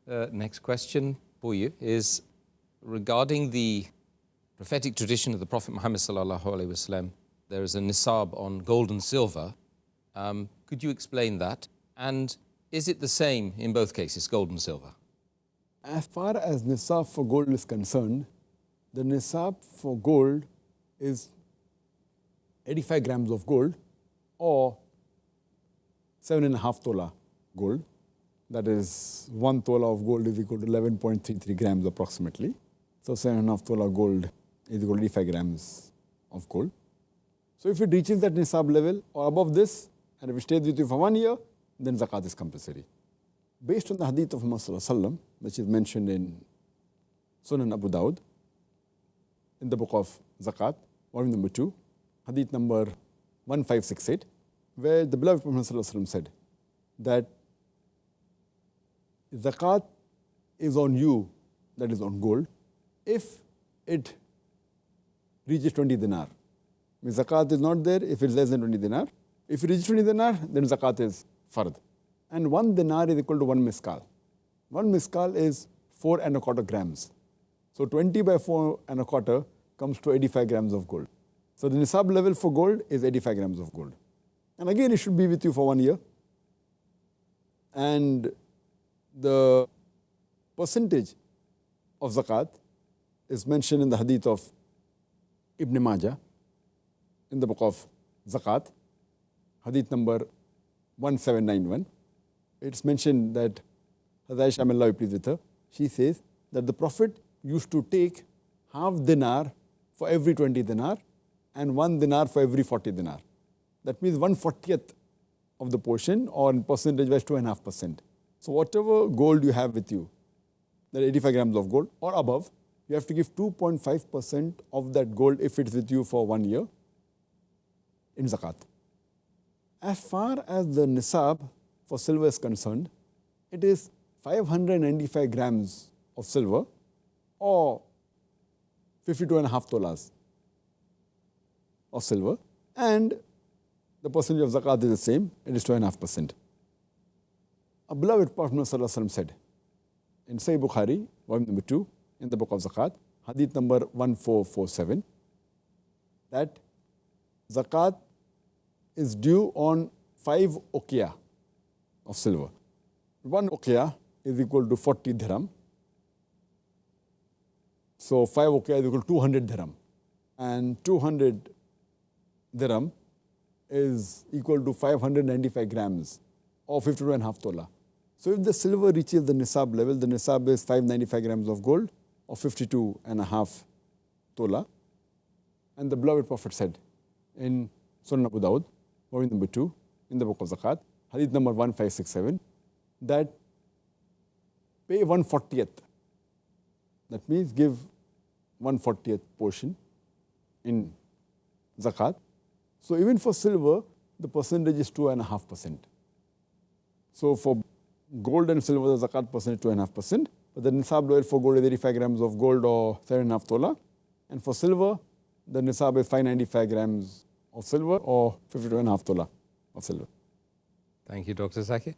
Next question for you is regarding the prophetic tradition of the Prophet Muhammad sallallahu alaihi wasallam. There is a Nisaab on gold and silver. Could you explain that? And is it the same in both cases, gold and silver? As far as Nisaab for gold is concerned, the Nisaab for gold is 85 grams of gold or 7.5 tola gold. That is 1 tola of gold is equal to 11.33 grams approximately. So 7.5 tola gold is equal to 85 grams of gold. So if it reaches that Nisaab level or above this, and if it stays with you for 1 year, then zakat is compulsory. Based on the hadith of Muhammad sallallahu alaihi wasallam, which is mentioned in Sunan Abu Dawud, in the book of Zakat, volume number 2, hadith number 1568, where the beloved Prophet Muhammad sallallahu alaihi wasallam said that zakat is on you, that is on gold, if it reaches 20 dinar. Zakat is not there if it is less than 20 dinar. If it reaches 20 dinar, then zakat is fard. And 1 dinar is equal to 1 miskal. 1 miskal is 4.25 grams. So 20 by 4.25 comes to 85 grams of gold. So the Nisab level for gold is 85 grams of gold. And again, it should be with you for 1 year. And the percentage of zakat is mentioned in the hadith of Ibn Majah, in the book of Zakat, hadith number 1791. It's mentioned that Aisha, may Allah be pleased with her, she says that the Prophet used to take half dinar for every 20 dinar and 1 dinar for every 40 dinar. That means 1/40th of the portion, or in percentage wise 2.5%. So whatever gold you have with you, that 85 grams of gold or above, you have to give 2.5% of that gold if it's with you for 1 year in zakat. As far as the Nisab for silver is concerned, it is 595 grams of silver or 52.5 tolas of silver, and the percentage of zakat is the same, it is 2.5%. A beloved Prophet ﷺ said in Sahih Bukhari, volume number 2, in the book of Zakat, hadith number 1447, that zakat is due on 5 uqiyah of silver. 1 uqiyah is equal to 40 dirham. So 5 uqiyah is equal to 200 dirham. And 200 dirham is equal to 595 grams or 52.5 tola. So if the silver reaches the Nisab level, the Nisab is 595 grams of gold or 52.5 tola. And the beloved Prophet said in Sunan Abu Dawud, volume number 2, in the book of Zakat, hadith number 1567, that pay 1/40th. That means give 1/40th portion in zakat. So even for silver, the percentage is 2.5%. So for gold and silver, the zakat percentage is 2.5%. But the Nisab level for gold is 85 grams of gold or 7.5 tola. And for silver, the Nisab is 595 grams of silver or 52.5 tola of silver. Thank you, Dr. Zakir.